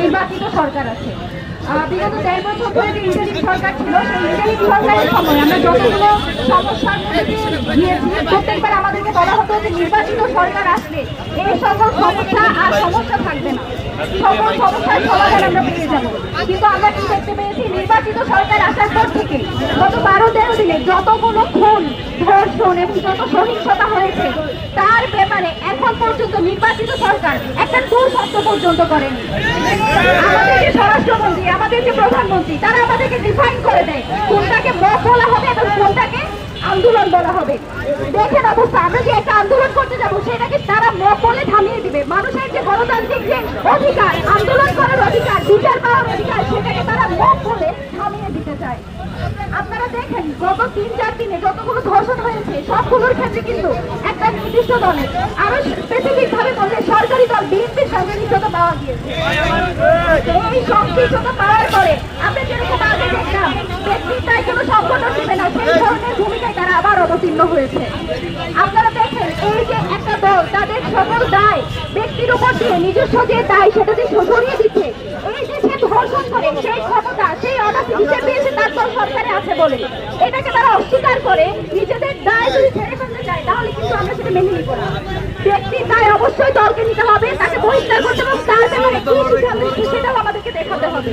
নির্বাচিত সরকার আছে। বিগত 1.5 বছর ধরে যে ইন্টারিম সরকার ছিল, সেই ইন্টারিম সরকারের সময় আমরা যতগুলো সমস্যার মধ্যে গিয়েছি, প্রত্যেকবার আমাদেরকে বলা হতো যে নির্বাচিত সরকার আসলে এই সকল সমস্যা আর সমস্যা থাকবে না, সকল সমস্যার সমাধান আমরা পেয়ে যাবো। কিন্তু আমরা কি দেখতে পেয়েছি, নির্বাচিত সরকার আসার পর থেকে গত 12-13 দিনে যতগুলো খুন, ধর্ষণ এবং যত সহিংসতা হয়েছে তার ব্যাপারে এখন পর্যন্ত নির্বাচিত সরকার একটা টুর শব্দ পর্যন্ত করেনি। আমাদের যে স্বরাষ্ট্রমন্ত্রী, আমাদের যে প্রধানমন্ত্রী, তারা আমাদেরকে ডিফাইন করে দেয় কোনটাকে মব বলা হবে এবং কোনটাকে আন্দোলন বলা হবে। দেখেন অবস্থা, আমরা যে একটা আন্দোলন করতে যাবো সেটাকে তারা মব বলে থামিয়ে দিবে। মানুষের যে গণতান্ত্রিক যে অধিকার, আন্দোলন করার অধিকার, বিচার পাওয়ার অধিকার, সেটাকে তারা মব বলে থামিয়ে দিতে চায়। আপনারা দেখেন গত 3-4 দিনে যতগুলো ধর্ষণ হয়েছে সবগুলোর ক্ষেত্রে কিন্তু একটা নির্দিষ্ট দলের, আরো স্পেসিফিক ভাবে বললে সরকারি দল বিএনপির সংশ্লিষ্টতা পাওয়া গিয়েছে। এই সংশ্লিষ্টতা পাওয়ার পরে আমরা যেরকম আগে দেখলাম ব্যক্তিত্বায় কোনো সংগঠন দিবে না, সেই ধরনের ভূমিকায় তারা আবার অবতীর্ণ হয়েছে। আপনারা দেখেন এই যে একটা দল তাদের সকল দায় ব্যক্তির উপর দিয়ে নিজস্ব যে দায় সেটা যে সরিয়ে দিচ্ছে, এই যে সে ধর্ষণ করে সেই ক্ষমতা, সেই অনাসি পেয়েছে তার দল সরকারে আছে বলে এটাকে তারা অস্বীকার করে নিজেদের দায় যদি ছেড়ে ফেলতে চায়, তাহলে কিন্তু আমরা সেটা মেনে নিব না। ব্যক্তির দায় অবশ্যই দলকে নিতে হবে, তাকে বহিষ্কার করতে হবে, তার ব্যাপারে কি সিদ্ধান্ত সেটাও আমাদেরকে দেখাতে হবে।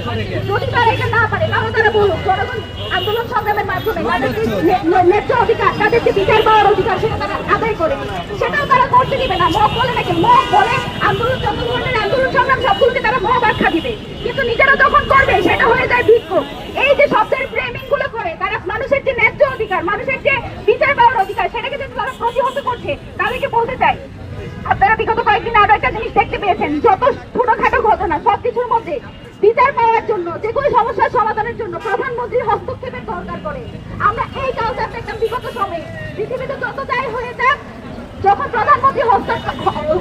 যদি তারা এটা না পারে তাহলে তারা বলুক জনগণ আন্দোলন সংগ্রামের মাধ্যমে তাদের যে ন্যায্য অধিকার, তাদের যে বিচার পাওয়ার অধিকার সেটা তারা আদায় করে, সেটাও তারা করতে দিবে না। মব বলে নাকি মব বলে আন্দোলন, যত ধরনের আন্দোলন সংগ্রাম সবগুলোকে তারা মব আখ্যা দিবে, কিন্তু নিজেরা যখন করবে সেটা হয়ে যায় বিক্ষোভ। এই যে শব্দের ফ্রেমিং গুলো করে তারা মানুষের যে ন্যায্য অধিকার, মানুষের যে বিচার পাওয়ার অধিকার সেটাকে যদি তারা প্রতিহত করছে, তাদেরকে বলতে চাই আপনারা বিগত কয়েকদিন আরো একটা জিনিস দেখতে পেয়েছেন, যত ছোটখাটো ঘটনা সবকিছুর মধ্যে বিচার পাওয়ার জন্য, যে কোনো সমস্যার সমাধানের জন্য প্রধানমন্ত্রীর হস্তক্ষেপের দরকার করে। আমরা এই কালচার দেখলাম বিগত সময়ে, পৃথিবীতে যত যাই হয়ে যাক, যখন প্রধানমন্ত্রী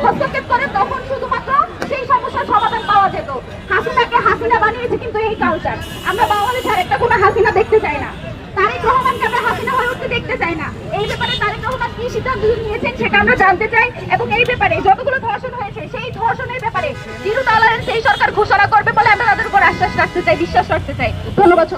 হস্তক্ষেপ করে তখন শুধুমাত্র সেই সমস্যার সমাধান পাওয়া যেত। হাসিনাকে হাসিনা বানিয়েছে কিন্তু এই কালচার। আমরা বাংলাদেশ আর একটা কোনো হাসিনা দেখতে চাই না, তারেক রহমানকে আমরা হাসিনা হয়ে উঠতে দেখতে চাই না। এই ব্যাপারে তারেক রহমান কি সিদ্ধান্ত নিয়েছেন সেটা আমরা জানতে চাই, এবং এই ব্যাপারে যতগুলো ধর্ষণ হয়েছে সেই ধর্ষণের ব্যাপারে জিরো টলারেন্স এই সরকার ঘোষণা করবে বলে আমরা তাদের উপর আশ্বাস রাখতে চাই, বিশ্বাস রাখতে চাই। ধন্যবাদ।